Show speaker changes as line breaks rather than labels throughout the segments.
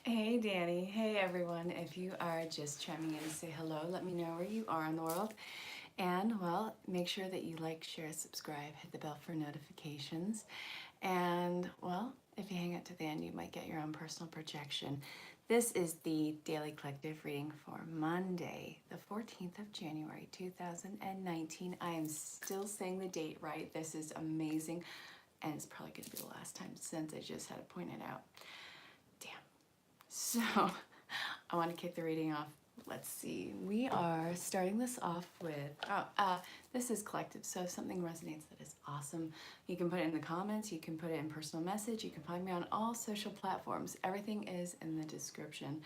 Hey Danny, hey everyone. If you are just chiming in to say hello, let me know where you are in the world. And well, make sure that you like, share, subscribe, hit the bell for notifications. And well, if you hang out to the end, you might get your own personal projection. This is the Daily Collective reading for Monday, the 14th of January, 2019. I am still saying the date right. This is amazing. And it's probably going to be the last time since I just had to point it out. Damn. So I want to kick the reading off. Let's see. We are starting this off with, this is collective. So if something resonates, that is awesome. You can put it in the comments. You can put it in personal message. You can find me on all social platforms. Everything is in the description.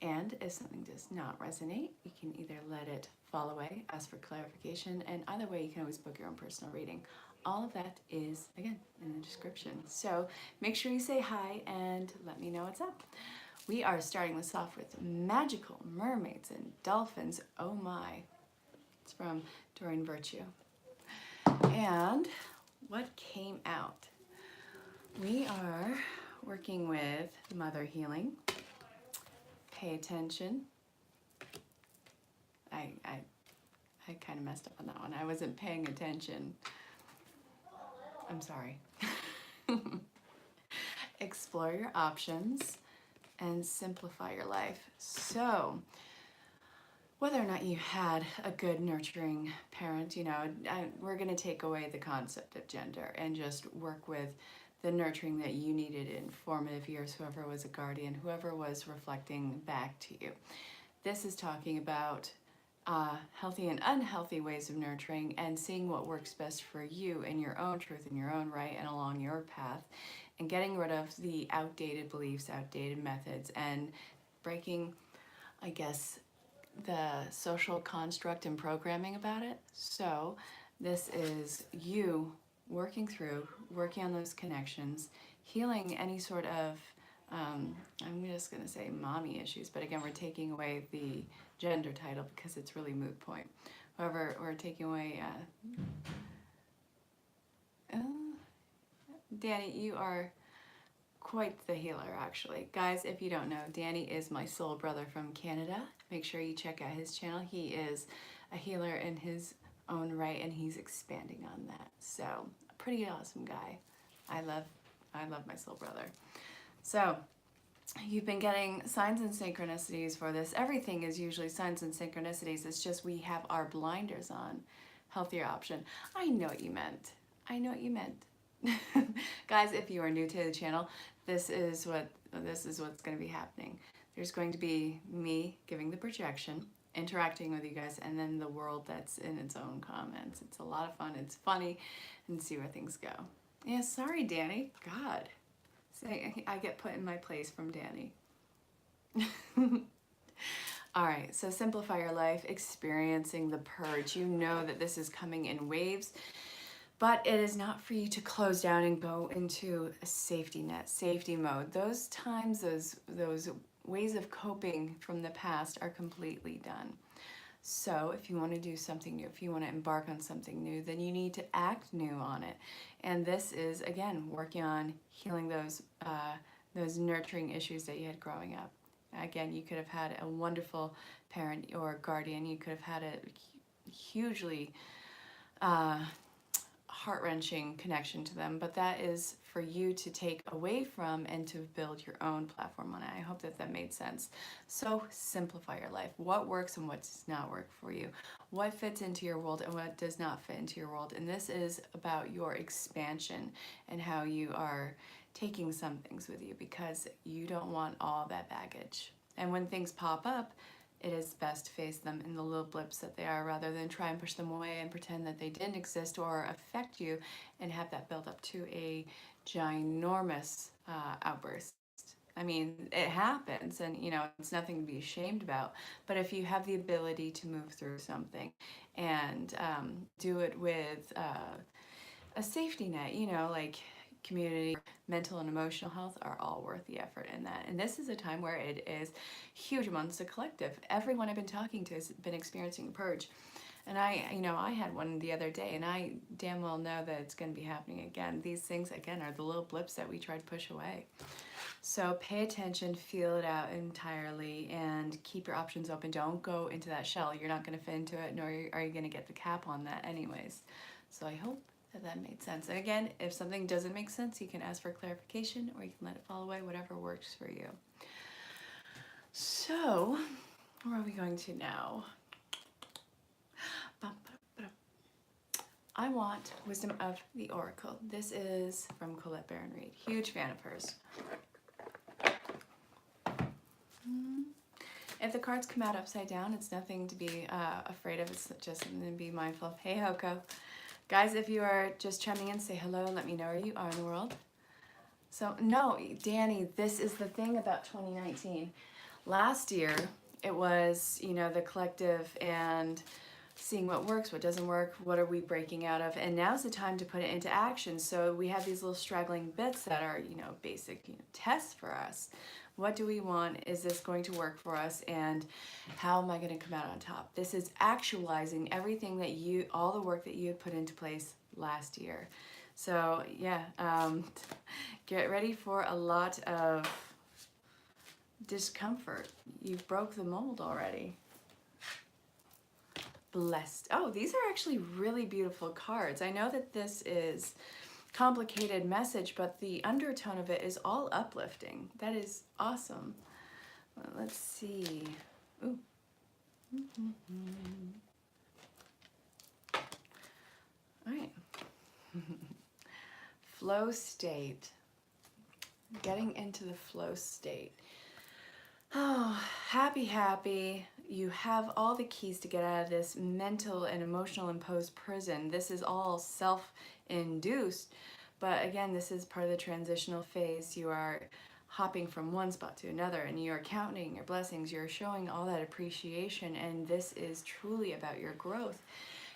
And if something does not resonate, you can either let it fall away, ask for clarification, and either way, you can always book your own personal reading. All of that is, again, in the description. So make sure you say hi and let me know what's up. We are starting this off with Magical Mermaids and Dolphins. Oh my. It's from Doreen Virtue. And what came out? We are working with mother healing. Pay attention. I kind of messed up on that one. I wasn't paying attention. I'm sorry. Explore your options and simplify your life. So, whether or not you had a good nurturing parent, we're going to take away the concept of gender and just work with the nurturing that you needed in formative years, whoever was a guardian, whoever was reflecting back to you. This is talking about healthy and unhealthy ways of nurturing and seeing what works best for you in your own truth, in your own right, and along your path, and getting rid of the outdated beliefs, outdated methods, and breaking, I guess, the social construct and programming about it. So this is you working on those connections, healing any sort of, I'm just going to say mommy issues, but again, we're taking away the gender title because it's really moot point. However, we're taking away, Danny, you are quite the healer, actually. Guys, if you don't know, Danny is my soul brother from Canada. Make sure you check out his channel. He is a healer in his own right, and he's expanding on that. So, a pretty awesome guy. I love my soul brother. So, you've been getting signs and synchronicities for this. Everything is usually signs and synchronicities. It's just we have our blinders on. Healthier option. I know what you meant. I know what you meant. Guys, if you are new to the channel, this is what's going to be happening. There's going to be me giving the projection, interacting with you guys, and then the world that's in its own comments. It's a lot of fun. It's funny, and see where things go. Yeah, sorry, Danny. God, I get put in my place from Danny. All right, so simplify your life, experiencing the purge. You know that this is coming in waves. But it is not for you to close down and go into a safety net, safety mode. Those times, those ways of coping from the past are completely done. So if you want to do something new, if you want to embark on something new, then you need to act new on it. And this is, again, working on healing those nurturing issues that you had growing up. Again, you could have had a wonderful parent or guardian. You could have had a hugely heart-wrenching connection to them, but that is for you to take away from and to build your own platform on it. I hope that made sense. So simplify your life. What works and what does not work for you? What fits into your world and what does not fit into your world? And this is about your expansion and how you are taking some things with you because you don't want all that baggage. And when things pop up, it is best to face them in the little blips that they are rather than try and push them away and pretend that they didn't exist or affect you and have that build up to a ginormous outburst. I mean, it happens and, it's nothing to be ashamed about. But if you have the ability to move through something and do it with a safety net, like community, mental and emotional health are all worth the effort in that. And this is a time where it is huge amongst the collective. Everyone I've been talking to has been experiencing a purge. And I had one the other day, and I damn well know that it's going to be happening again. These things, again, are the little blips that we try to push away. So pay attention, feel it out entirely, and keep your options open. Don't go into that shell. You're not going to fit into it, nor are you going to get the cap on that anyways. So I hope that that made sense. And again, if something doesn't make sense, you can ask for clarification, or you can let it fall away, whatever works for you. So, where are we going to now? I want Wisdom of the Oracle. This is from ErinLyn.Reads. Huge fan of hers. If the cards come out upside down, it's nothing to be afraid of. It's just something to be mindful of. Hey, Hoko. Guys, if you are just chiming in, say hello and let me know where you are in the world. So, no, Danny, this is the thing about 2019. Last year, it was, you know, the collective and seeing what works, what doesn't work, what are we breaking out of, and now's the time to put it into action. So we have these little straggling bits that are, you know, basic tests for us. What do we want? Is this going to work for us? And how am I going to come out on top? This is actualizing everything that all the work that you had put into place last year. So yeah, get ready for a lot of discomfort. You broke the mold already. Blessed. Oh, these are actually really beautiful cards. I know that this is complicated message, but the undertone of it is all uplifting. That is awesome. Let's see. Ooh. All right. Flow state. Getting into the flow state. Oh, happy. You have all the keys to get out of this mental and emotional imposed prison. This is all self-induced, but again, this is part of the transitional phase. You are hopping from one spot to another, and you're counting your blessings. You're showing all that appreciation, and this is truly about your growth.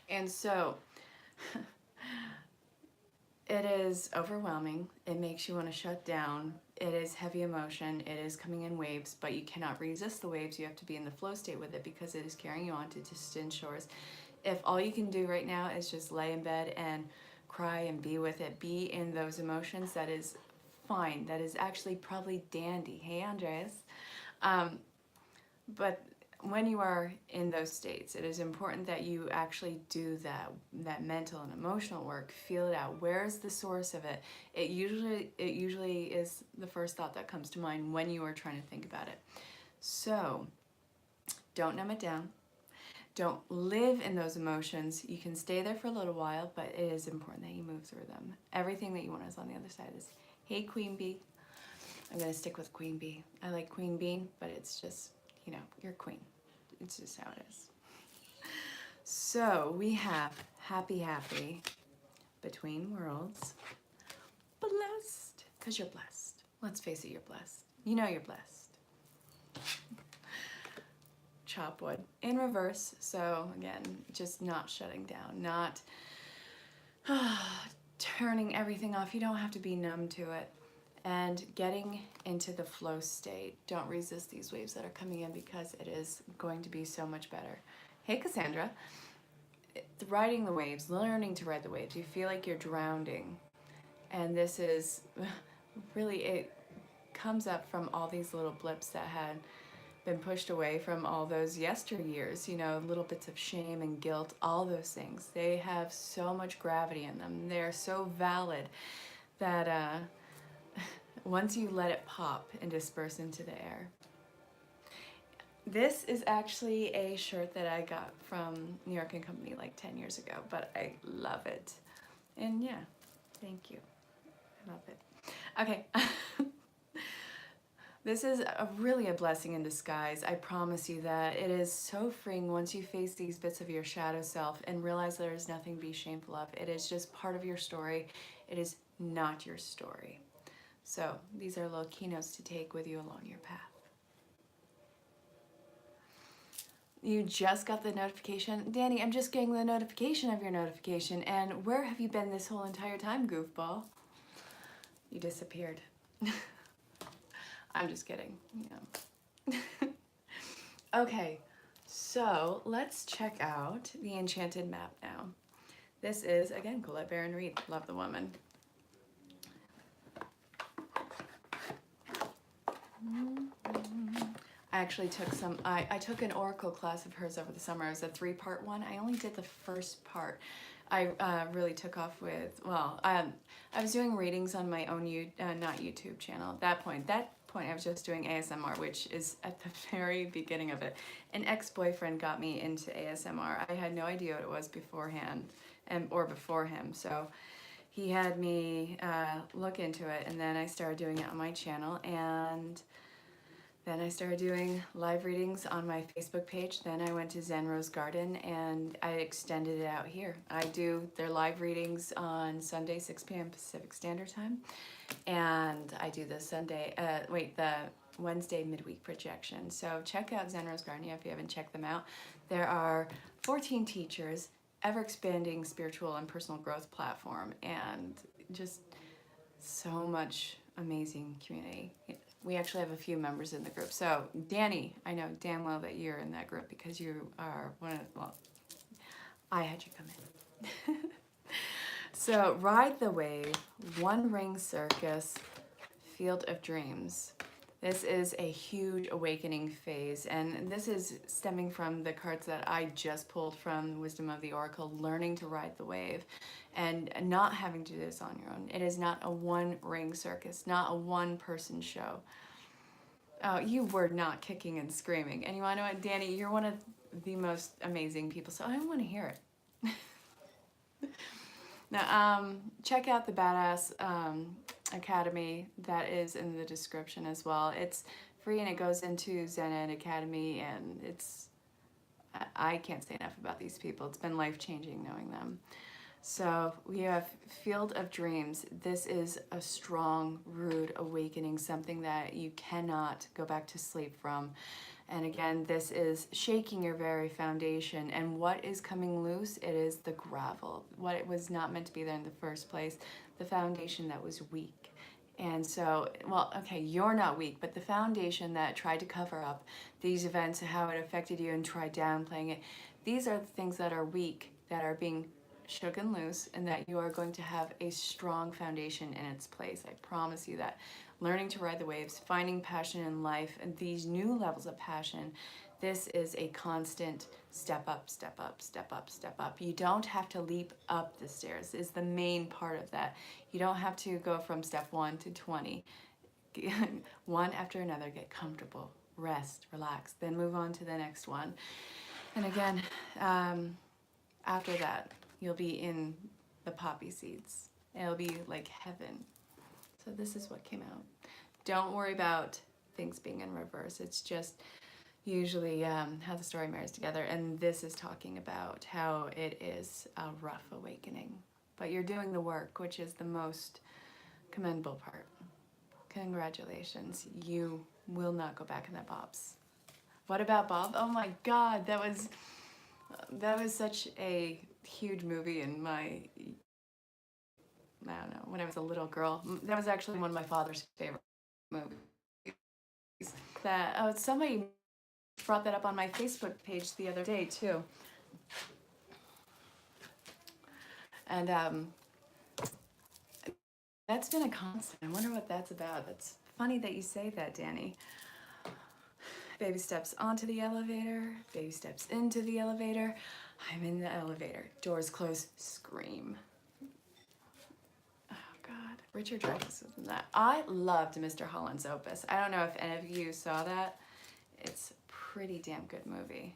And so it is overwhelming. It makes you want to shut down. It is heavy emotion. It is coming in waves, but you cannot resist the waves. You have to be in the flow state with it because it is carrying you on to distant shores. If all you can do right now is just lay in bed and cry and be with it, be in those emotions, that is fine. That is actually probably dandy. Hey, Andreas. But when you are in those states, it is important that you actually do that mental and emotional work. Feel it out. Where's the source of it? It usually is the first thought that comes to mind when you are trying to think about it. So don't numb it down. Don't live in those emotions. You can stay there for a little while, but it is important that you move through them. Everything that you want is on the other side. Is hey, Queen Bee. I'm going to stick with Queen Bee. I like Queen Bean, but it's just, you know, you're queen. It's just how it is. So we have happy, between worlds, blessed, because you're blessed. Let's face it, you're blessed. You know you're blessed. Chop wood in reverse. So again, just not shutting down, not turning everything off. You don't have to be numb to it. And getting into the flow state. Don't resist these waves that are coming in because it is going to be so much better. Hey, Cassandra. Riding the waves, learning to ride the waves. You feel like you're drowning. And this is really, it comes up from all these little blips that had been pushed away from all those yesteryears, you know, little bits of shame and guilt, all those things. They have so much gravity in them. They're so valid that once you let it pop and disperse into the air. This is actually a shirt that I got from New York & Company like 10 years ago, but I love it. And yeah, thank you. I love it. Okay. This is really a blessing in disguise. I promise you that. It is so freeing once you face these bits of your shadow self and realize there is nothing to be shameful of. It is just part of your story. It is not your story. So these are little keynotes to take with you along your path. You just got the notification. Danny, I'm just getting the notification of your notification. And where have you been this whole entire time, goofball? You disappeared. I'm just kidding. Yeah. Okay, so let's check out the Enchanted Map now. This is, again, ErinLyn.Reads. Love the woman. I actually took I took an oracle class of hers over the summer. It was a 3-part one. I only did the first part. I really took off with, well, I was doing readings on my own, not YouTube channel. That point I was just doing ASMR, which is at the very beginning of it. An ex-boyfriend got me into ASMR. I had no idea what it was beforehand, or before him. So he had me look into it, and then I started doing it on my channel, and then I started doing live readings on my Facebook page. Then I went to Zen Rose Garden and I extended it out here. I do their live readings on Sunday, 6 p.m. Pacific Standard Time. And I do the Wednesday midweek projection. So check out Zen Rose Garden if you haven't checked them out. There are 14 teachers, ever-expanding spiritual and personal growth platform, and just so much amazing community. We actually have a few members in the group. So Danny, I know damn well that you're in that group because you are one of, well, I had you come in. So Ride the Wave, One Ring Circus, Field of Dreams. This is a huge awakening phase, and this is stemming from the cards that I just pulled from Wisdom of the Oracle, learning to ride the wave and not having to do this on your own. It is not a one-ring circus, not a one-person show. Oh, you were not kicking and screaming. And you want to know what, Danny, you're one of the most amazing people, so I want to hear it. Now, check out the Badass Academy. That is in the description as well. It's free and it goes into Zen Ed Academy, and it's, I can't say enough about these people. It's been life-changing knowing them. So we have Field of Dreams. This is a strong, rude awakening, something that you cannot go back to sleep from. And again, this is shaking your very foundation. And what is coming loose? It is the gravel. What it was not meant to be there in the first place, the foundation that was weak. And so, well, okay, you're not weak, but the foundation that tried to cover up these events, how it affected you, and tried downplaying it, these are the things that are weak, that are being shook and loose, and that you are going to have a strong foundation in its place. I promise you that. Learning to ride the waves, finding passion in life, and these new levels of passion, this is a constant step up, step up, step up, step up. You don't have to leap up the stairs, is the main part of that. You don't have to go from step 1 to 20. One after another, get comfortable, rest, relax, then move on to the next one. And again, after that, you'll be in the poppy seeds. It'll be like heaven. So this is what came out. Don't worry about things being in reverse. It's just usually how the story marries together. And this is talking about how it is a rough awakening. But you're doing the work, which is the most commendable part. Congratulations. You will not go back in that Bob's. What about Bob? Oh my God, that was such a huge movie in my, I don't know, when I was a little girl. That was actually one of my father's favorite movies. That somebody brought that up on my Facebook page the other day too. And that's been a constant. I wonder what that's about. That's funny that you say that, Danny. Baby steps onto the elevator, baby steps into the elevator. I'm in the elevator. Doors close, scream. God, Richard Dreyfuss was in that. I loved Mr. Holland's Opus. I don't know if any of you saw that. It's a pretty damn good movie.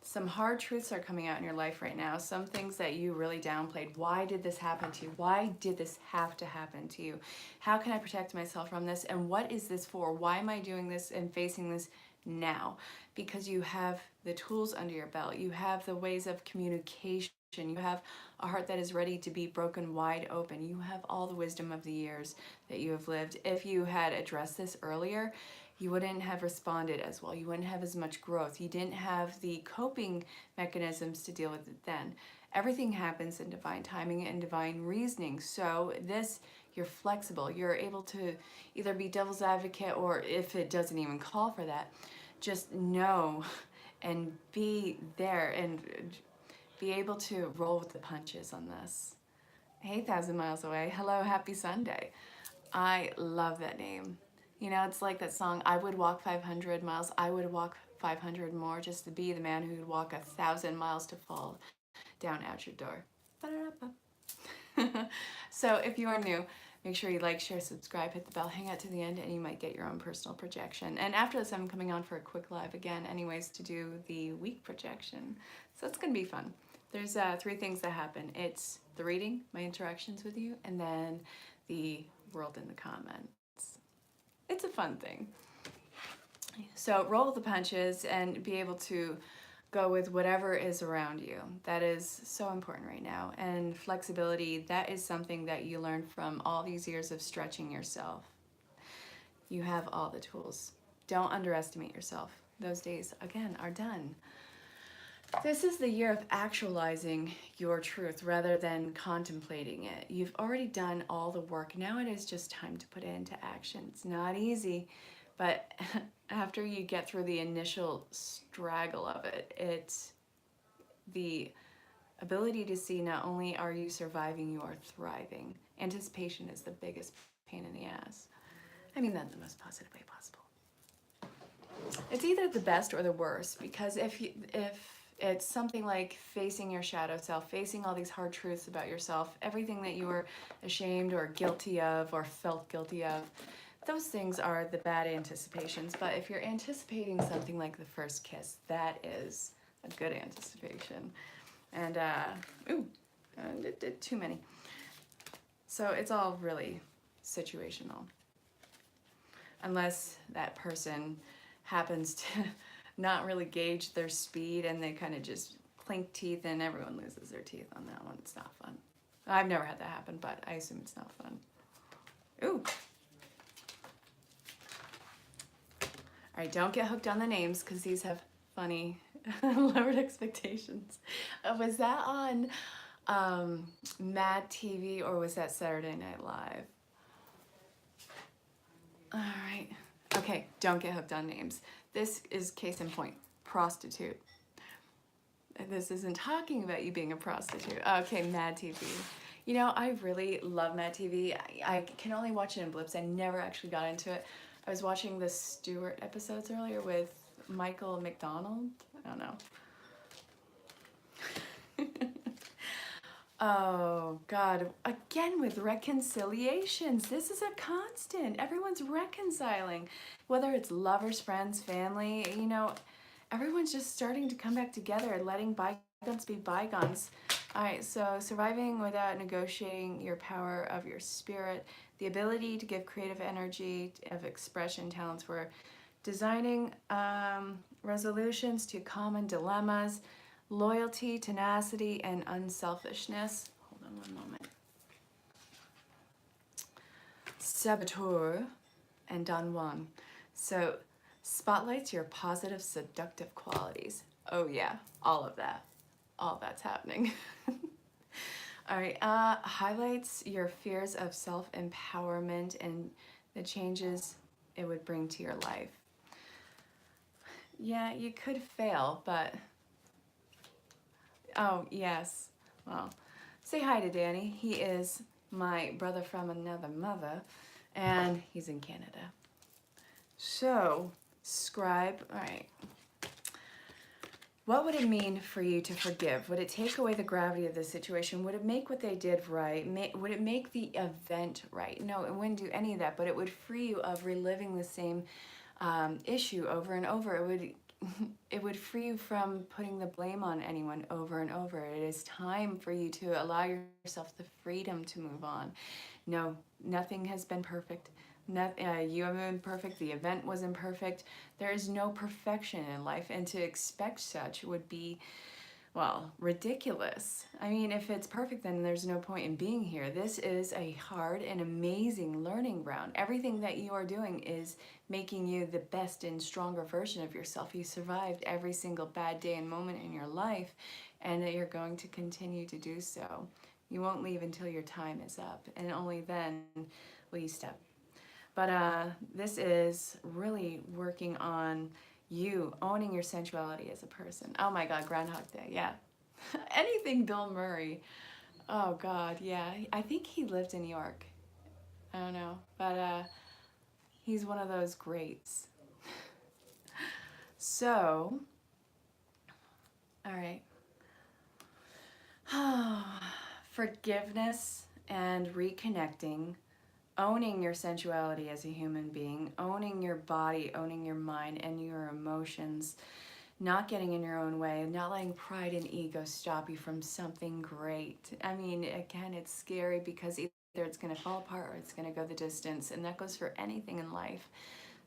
Some hard truths are coming out in your life right now. Some things that you really downplayed. Why did this happen to you? Why did this have to happen to you? How can I protect myself from this? And what is this for? Why am I doing this and facing this now? Because you have the tools under your belt. You have the ways of communication. You have a heart that is ready to be broken wide open. You have all the wisdom of the years that you have lived. If you had addressed this earlier, you wouldn't have responded as well. You wouldn't have as much growth. You didn't have the coping mechanisms to deal with it then. Everything happens in divine timing and divine reasoning. So this, you're flexible. You're able to either be devil's advocate, or if it doesn't even call for that, just know and be there and be able to roll with the punches on this. Hey, Thousand Miles Away. Hello, happy Sunday. I love that name. You know, it's like that song, I would walk 500 miles, I would walk 500 more just to be the man who would walk 1,000 miles to fall down at your door. Ba-da-da-ba. So if you are new, make sure you like, share, subscribe, hit the bell, hang out to the end, and you might get your own personal projection. And after this, I'm coming on for a quick live again anyways to do the week projection. So it's going to be fun. There's 3 things that happen. It's the reading, my interactions with you, and then the world in the comments. It's a fun thing. So roll with the punches and be able to go with whatever is around you. That is so important right now. And flexibility, that is something that you learn from all these years of stretching yourself. You have all the tools. Don't underestimate yourself. Those days, again, are done. This is the year of actualizing your truth rather than contemplating it. You've already done all the work. Now it is just time to put it into action. It's not easy, but after you get through the initial straggle of it, it's the ability to see not only are you surviving, you are thriving. Anticipation is the biggest pain in the ass. I mean that in the most positive way possible. It's either the best or the worst, because if it's something like facing your shadow self, facing all these hard truths about yourself, everything that you were ashamed or guilty of or felt guilty of, those things are the bad anticipations. But if you're anticipating something like the first kiss, that is a good anticipation. And, I did too many. So it's all really situational. Unless that person happens to not really gauge their speed and they kind of just clink teeth and everyone loses their teeth on that one. It's not fun. I've never had that happen, but I assume it's not fun. Ooh. All right, don't get hooked on the names because these have funny lowered expectations. Was that on Mad TV or was that Saturday Night Live? All right. Okay, don't get hooked on names. This is case in point, prostitute. This isn't talking about you being a prostitute. Okay, Mad TV. You know, I really love Mad TV. I can only watch it in blips. I never actually got into it. I was watching the Stewart episodes earlier with Michael McDonald. I don't know. Oh, God. Again with reconciliations. This is a constant. Everyone's reconciling. Whether it's lovers, friends, family, you know, everyone's just starting to come back together and letting bygones be bygones. All right, so surviving without negotiating your power of your spirit, the ability to give creative energy of expression, talents for designing resolutions to common dilemmas, loyalty, tenacity, and unselfishness. Hold on one moment. Saboteur and Don Juan. So spotlights your positive, seductive qualities. Oh yeah, all of that. All that's happening. All right, highlights your fears of self-empowerment and the changes it would bring to your life. Yeah, you could fail, but oh, yes. Well, say hi to Danny. He is my brother from another mother, and he's in Canada. So, scribe, all right. What would it mean for you to forgive? Would it take away the gravity of the situation? Would it make what they did right? Would it make the event right? No, it wouldn't do any of that, but it would free you of reliving the same issue over and over. It would free you from putting the blame on anyone over and over. It is time for you to allow yourself the freedom to move on. No, nothing has been perfect. You haven't been perfect. The event wasn't perfect. There is no perfection in life, and to expect such would be, well, ridiculous. I mean, if it's perfect, then there's no point in being here. This is a hard and amazing learning ground. Everything that you are doing is making you the best and stronger version of yourself. You survived every single bad day and moment in your life, and you're going to continue to do so. You won't leave until your time is up, and only then will you step. But this is really working on you owning your sensuality as a person. Oh my God, Groundhog Day, yeah. Anything Bill Murray. Oh God, yeah. I think he lived in New York. I don't know, but he's one of those greats. So, all right. Forgiveness and reconnecting, owning your sensuality as a human being, owning your body, owning your mind and your emotions, not getting in your own way, not letting pride and ego stop you from something great. I mean, again, it's scary because either it's going to fall apart or it's going to go the distance, and that goes for anything in life.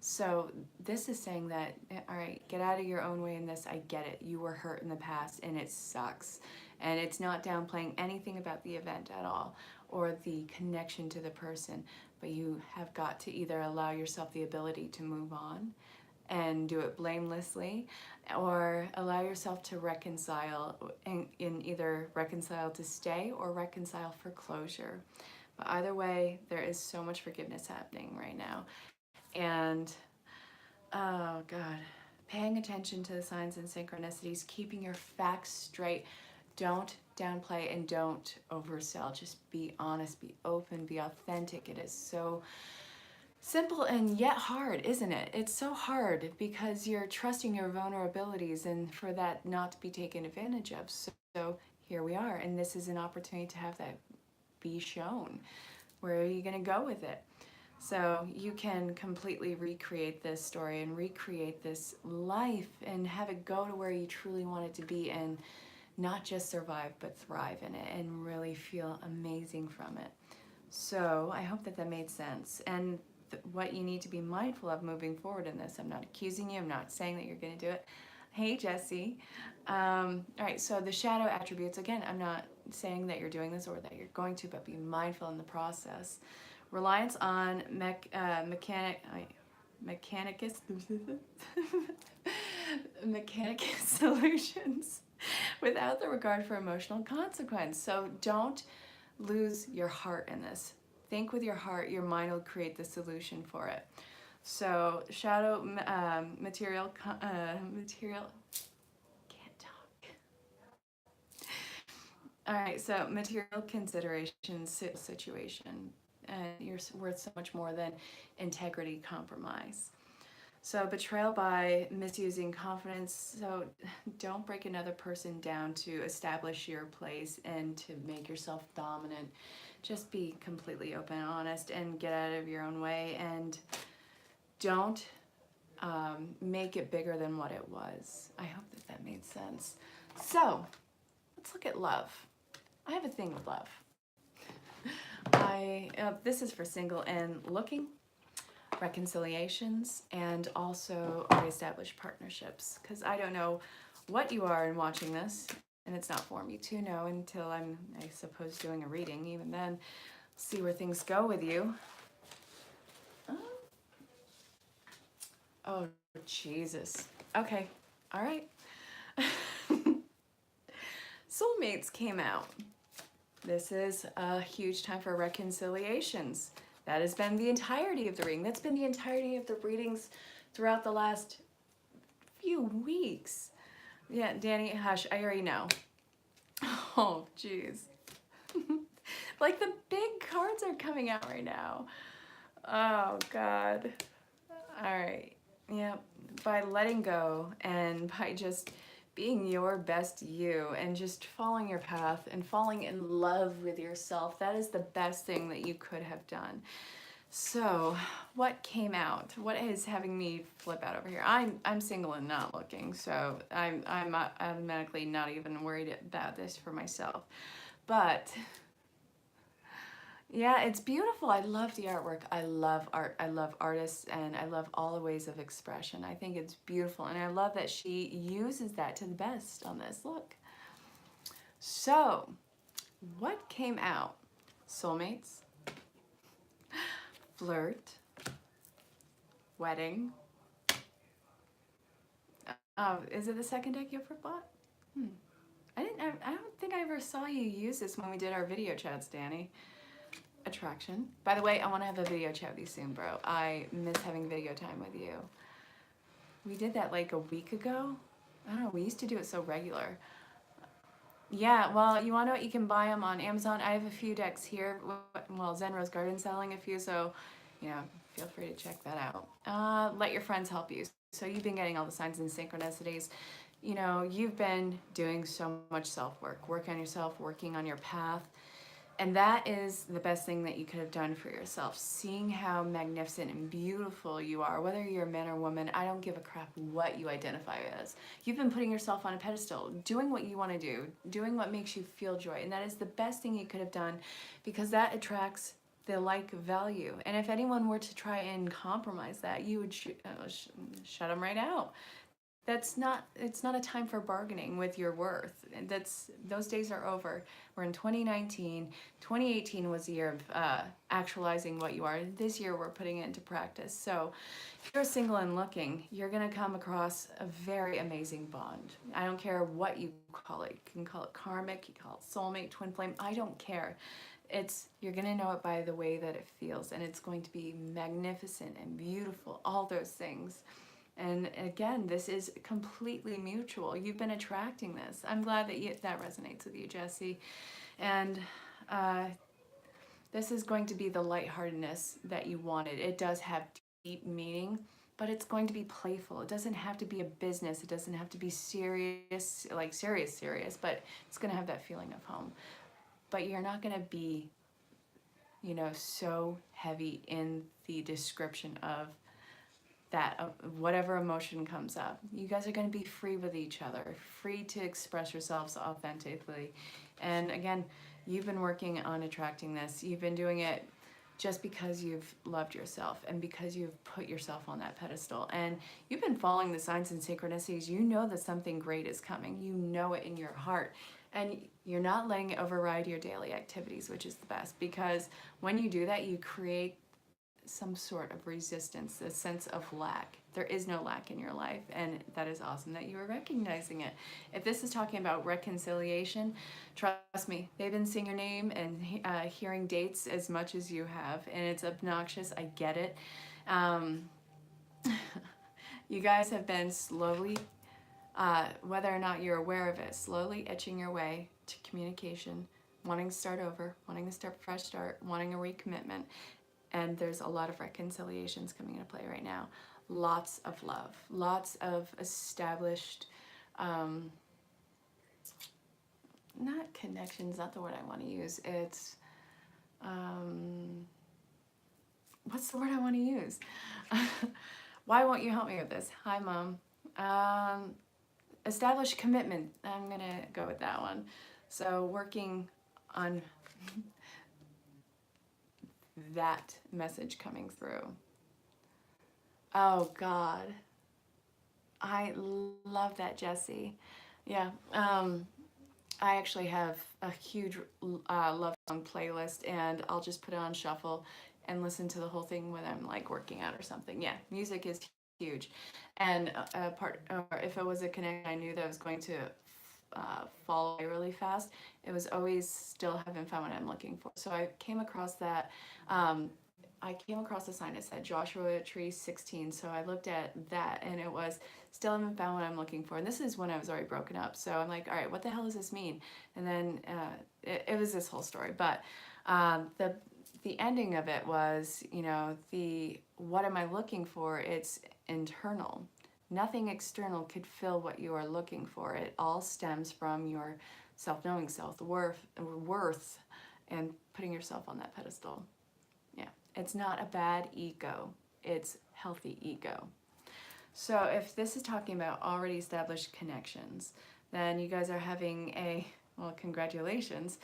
So this is saying that, all right, get out of your own way in this. I get it. You were hurt in the past and it sucks. And it's not downplaying anything about the event at all or the connection to the person. But you have got to either allow yourself the ability to move on and do it blamelessly, or allow yourself to reconcile in either reconcile to stay or reconcile for closure. But either way, there is so much forgiveness happening right now. And oh God, paying attention to the signs and synchronicities, keeping your facts straight. Don't downplay and don't oversell. Just be honest, be open, be authentic. It is so simple and yet hard, isn't it? It's so hard because you're trusting your vulnerabilities and for that not to be taken advantage of. So here we are, and this is an opportunity to have that be shown. Where are you going to go with it? So you can completely recreate this story and recreate this life and have it go to where you truly want it to be, and not just survive but thrive in it and really feel amazing from it. So I hope that that made sense. And what you need to be mindful of moving forward in this. I'm not accusing you. I'm not saying that you're going to do it. Hey, Jesse. All right, so the shadow attributes, again, I'm not saying that you're doing this or that you're going to, but be mindful in the process. Reliance on mechanicus solutions without the regard for emotional consequence. So don't lose your heart in this. Think with your heart, your mind will create the solution for it. So shadow material, can't talk. All right, so material considerations, situation, and you're worth so much more than integrity compromise. So betrayal by misusing confidence. So don't break another person down to establish your place and to make yourself dominant. Just be completely open and honest and get out of your own way, and don't make it bigger than what it was. I hope that that made sense. So let's look at love. I have a thing with love. This is for single and looking, reconciliations, and also already established partnerships, because I don't know what you are in watching this, and it's not for me to know until I'm, I suppose, doing a reading. Even then, see where things go with you. Oh, Jesus. Okay, all right. Soulmates came out. This is a huge time for reconciliations. That has been the entirety of the reading. That's been the entirety of the readings throughout the last few weeks. Yeah, Danny, hush, I already know. Oh, jeez. Like the big cards are coming out right now. Oh, God. All right. Yep. By letting go and by just being your best you and just following your path and falling in love with yourself, that is the best thing that you could have done. So what came out? What is having me flip out over here? I'm single and not looking, so I'm automatically not even worried about this for myself. But yeah, it's beautiful. I love the artwork. I love art. I love artists, and I love all the ways of expression. I think it's beautiful, and I love that she uses that to the best on this. Look. So, what came out? Soulmates, flirt, wedding. Is it the second deck you ever bought? I don't think I ever saw you use this when we did our video chats, Danny. Attraction. By the way, I want to have a video chat with you soon, bro. I miss having video time with you. We did that like a week ago. I don't know, we used to do it so regular. Yeah, well, you want to know what? You can buy them on Amazon. I have a few decks here. Well, Zen Rose Garden's selling a few, so, you know, feel free to check that out. Let your friends help you. So you've been getting all the signs and synchronicities. You know, you've been doing so much self-work, work on yourself, working on your path. And that is the best thing that you could have done for yourself. Seeing how magnificent and beautiful you are, whether you're a man or woman, I don't give a crap what you identify as. You've been putting yourself on a pedestal, doing what you want to do, doing what makes you feel joy. And that is the best thing you could have done, because that attracts the like value. And if anyone were to try and compromise that, you would shut them right out. It's not a time for bargaining with your worth. Those days are over. We're in 2019. 2018 was the year of actualizing what you are. This year we're putting it into practice. So if you're single and looking, you're gonna come across a very amazing bond. I don't care what you call it. You can call it karmic, you call it soulmate, twin flame, I don't care. You're gonna know it by the way that it feels, and it's going to be magnificent and beautiful, all those things. And again, this is completely mutual. You've been attracting this. I'm glad that that resonates with you, Jesse. And this is going to be the lightheartedness that you wanted. It does have deep meaning, but it's going to be playful. It doesn't have to be a business. It doesn't have to be serious, like serious, but it's going to have that feeling of home. But you're not going to be, you know, so heavy in the description of that whatever emotion comes up. You guys are going to be free with each other, free to express yourselves authentically. And again, you've been working on attracting this. You've been doing it just because you've loved yourself and because you've put yourself on that pedestal. And you've been following the signs and synchronicities. You know that something great is coming. You know it in your heart. And you're not letting it override your daily activities, which is the best, because when you do that, you create some sort of resistance, a sense of lack. There is no lack in your life, and that is awesome that you are recognizing it. If this is talking about reconciliation, trust me, they've been seeing your name and hearing dates as much as you have, and it's obnoxious. I get it. You guys have been slowly, whether or not you're aware of it, slowly etching your way to communication, wanting to start over, wanting to start fresh start, wanting a recommitment. And there's a lot of reconciliations coming into play right now. Lots of love, lots of established, not connections, not the word I want to use. It's, what's the word I want to use? Why won't you help me with this? Hi, Mom. Established commitment. I'm going to go with that one. So working on that message coming through. Oh God, I love that, Jesse. Yeah, I actually have a huge love song playlist, and I'll just put it on shuffle and listen to the whole thing when I'm like working out or something. Yeah, music is huge, and if it was a connection I knew that I was going to fall away really fast, it was always still haven't found what I'm looking for. So I came across that. I came across a sign that said Joshua Tree 16. So I looked at that, and it was still haven't found what I'm looking for. And this is when I was already broken up. So I'm like, all right, what the hell does this mean? And then it was this whole story. But the ending of it was, you know, what am I looking for? It's internal. Nothing external could fill what you are looking for. It all stems from your self-knowing, self-worth, and putting yourself on that pedestal. Yeah, it's not a bad ego. It's healthy ego. So if this is talking about already established connections, then you guys are having well, congratulations,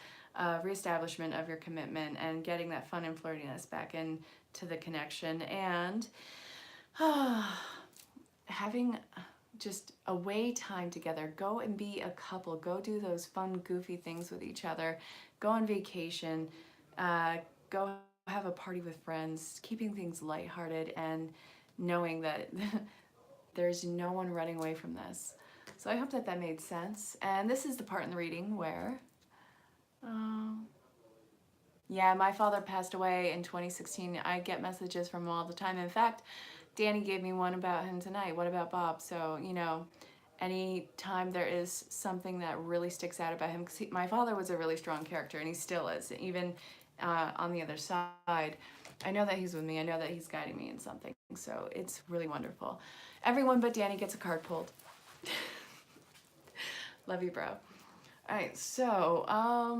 reestablishment of your commitment and getting that fun and flirtiness back into the connection, and having just away time together. Go and be a couple. Go do those fun, goofy things with each other. Go on vacation. Go have a party with friends. Keeping things lighthearted and knowing that there's no one running away from this. So I hope that that made sense. And this is the part in the reading where, yeah, my father passed away in 2016. I get messages from him all the time. In fact, Danny gave me one about him tonight. What about Bob? So, you know, anytime there is something that really sticks out about him, because my father was a really strong character, and he still is, even on the other side. I know that he's with me. I know that he's guiding me in something. So it's really wonderful. Everyone but Danny gets a card pulled. Love you, bro. All right, so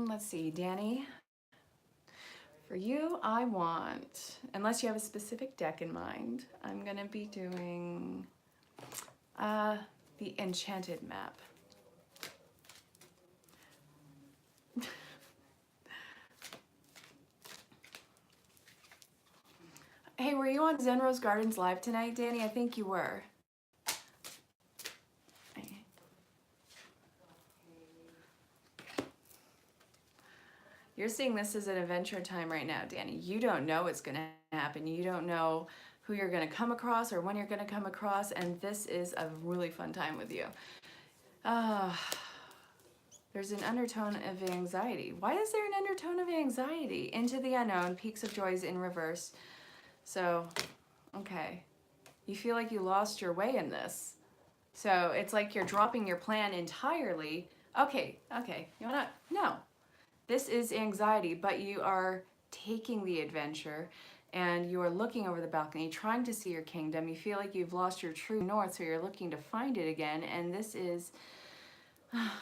let's see, Danny. For you, I want, unless you have a specific deck in mind, I'm gonna be doing the Enchanted map. Hey, were you on Zen Rose Gardens Live tonight, Danny? I think you were. You're seeing this as an adventure time right now, Danny. You don't know what's going to happen. You don't know who you're going to come across or when you're going to come across, and this is a really fun time with you. There's an undertone of anxiety. Why is there an undertone of anxiety? Into the unknown, peaks of joys in reverse. So, okay. You feel like you lost your way in this. So it's like you're dropping your plan entirely. Okay. You wanna? No. This is anxiety, but you are taking the adventure and you are looking over the balcony, trying to see your kingdom. You feel like you've lost your true north, so you're looking to find it again. And this is,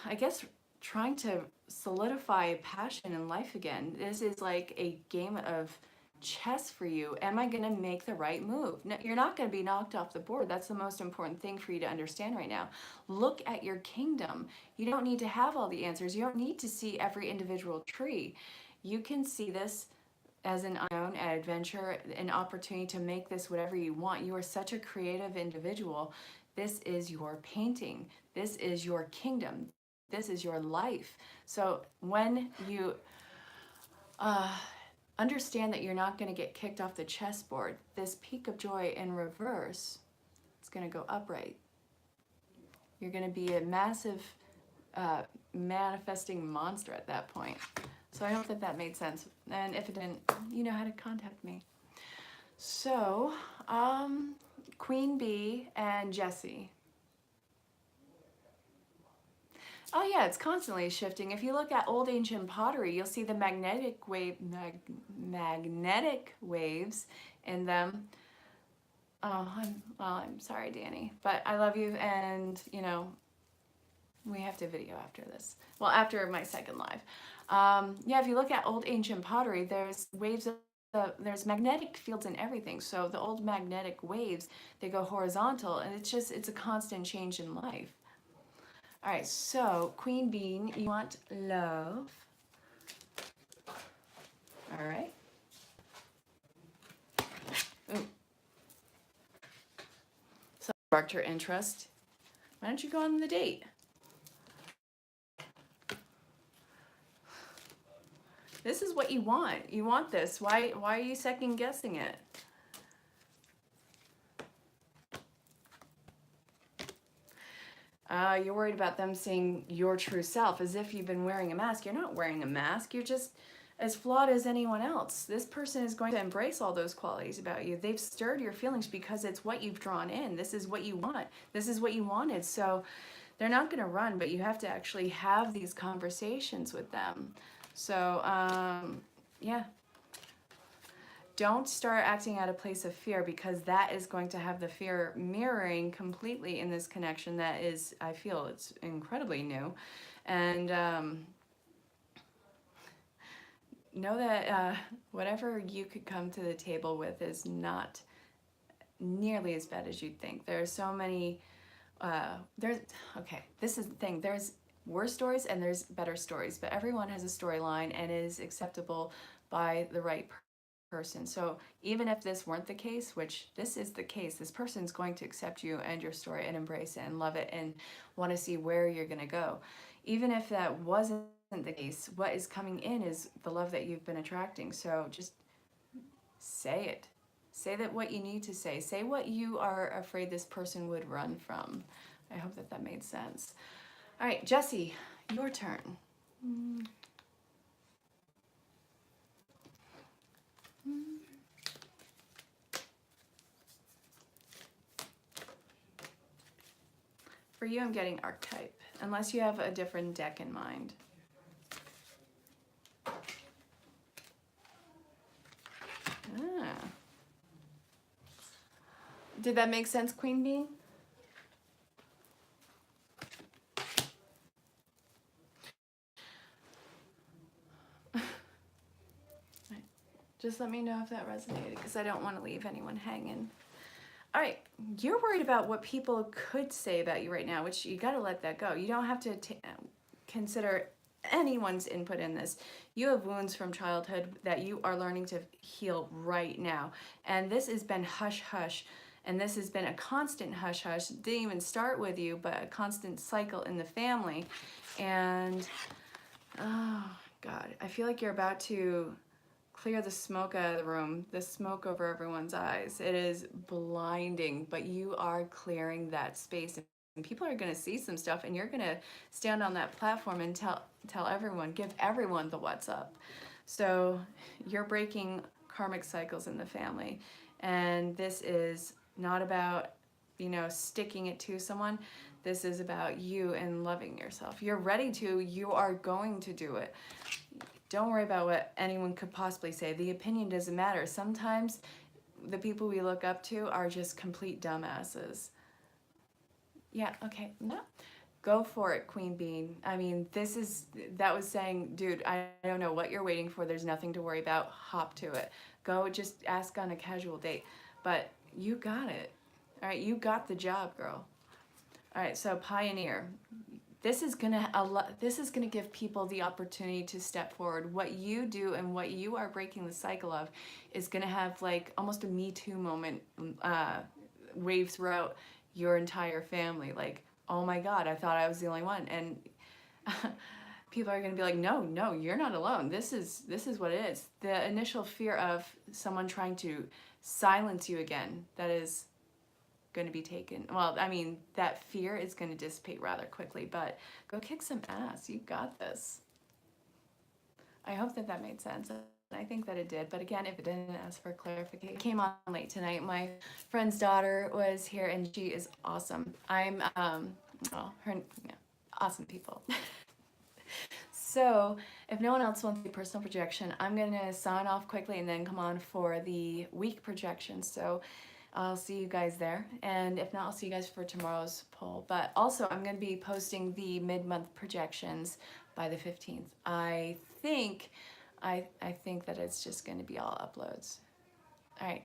I guess, trying to solidify passion in life again. This is like a game of chess for you. Am I going to make the right move? No, you're not going to be knocked off the board. That's the most important thing for you to understand right now. Look at your kingdom. You don't need to have all the answers. You don't need to see every individual tree. You can see this as an unknown adventure, an opportunity to make this whatever you want. You are such a creative individual. This is your painting. This is your kingdom. This is your life. So when you understand that you're not going to get kicked off the chessboard, this peak of joy in reverse, it's going to go upright. You're going to be a massive manifesting monster at that point. So I hope that that made sense. And if it didn't, you know how to contact me. So, Queen Bee and Jessie. Oh yeah, it's constantly shifting. If you look at old ancient pottery, you'll see the magnetic waves in them. Oh, I'm sorry, Danny, but I love you, and you know, we have to video after this. Well, after my second live. Yeah, if you look at old ancient pottery, there's waves of there's magnetic fields in everything. So the old magnetic waves, they go horizontal, and it's a constant change in life. All right, so Queen Bean, you want love. All right. Ooh. So sparked her interest. Why don't you go on the date? This is what you want. You want this. Why are you second guessing it? You're worried about them seeing your true self, as if you've been wearing a mask. You're not wearing a mask. You're just as flawed as anyone else. This person is going to embrace all those qualities about you. They've stirred your feelings because it's what you've drawn in. This is what you want. This is what you wanted. So they're not going to run, but you have to actually have these conversations with them. So, yeah. Don't start acting out of place of fear, because that is going to have the fear mirroring completely in this connection that is, I feel, it's incredibly new. And know that whatever you could come to the table with is not nearly as bad as you'd think. There are so many, okay, this is the thing. There's worse stories and there's better stories, but everyone has a storyline and is acceptable by the right person. So even if this weren't the case, which this is the case, this person's going to accept you and your story and embrace it and love it and want to see where you're going to go. Even if that wasn't the case, what is coming in is the love that you've been attracting. So just say it. Say that what you need to say. Say what you are afraid this person would run from. I hope that that made sense. All right, Jessie, your turn. For you, I'm getting archetype, unless you have a different deck in mind. Ah. Did that make sense, Queen Bee? Just let me know if that resonated, because I don't want to leave anyone hanging. All right, you're worried about what people could say about you right now, which you got to let that go. You don't have to consider anyone's input in this. You have wounds from childhood that you are learning to heal right now. And this has been hush hush. And this has been a constant hush hush. Didn't even start with you, but a constant cycle in the family. And, oh God, I feel like you're about to clear the smoke out of the room, the smoke over everyone's eyes. It is blinding, but you are clearing that space. And people are going to see some stuff, and you're going to stand on that platform and tell everyone, give everyone the what's up. So you're breaking karmic cycles in the family. And this is not about, you know, sticking it to someone. This is about you and loving yourself. You're ready to, you are going to do it. Don't worry about what anyone could possibly say. The opinion doesn't matter. Sometimes the people we look up to are just complete dumbasses. Yeah, okay, no. Go for it, Queen Bean. I mean, that was saying, dude, I don't know what you're waiting for. There's nothing to worry about. Hop to it. Go just ask on a casual date. But you got it. All right, you got the job, girl. All right, so Pioneer. This is gonna give people the opportunity to step forward. What you do and what you are breaking the cycle of is gonna have like almost a Me Too moment wave throughout your entire family. Like, oh my God, I thought I was the only one. And people are gonna be like, no, you're not alone. This is what it is. The initial fear of someone trying to silence you again, that is going to be taken. Well, I mean, that fear is going to dissipate rather quickly, but go kick some ass. You got this. I hope that made sense. I think that it did, but again, if it didn't, ask for clarification. I came on late tonight. My friend's daughter was here, and she is awesome. I'm, well, awesome people. So if no one else wants the personal projection, I'm going to sign off quickly and then come on for the week projection. So I'll see you guys there. And if not, I'll see you guys for tomorrow's poll. But also, I'm going to be posting the mid-month projections by the 15th. I think that it's just going to be all uploads. All right.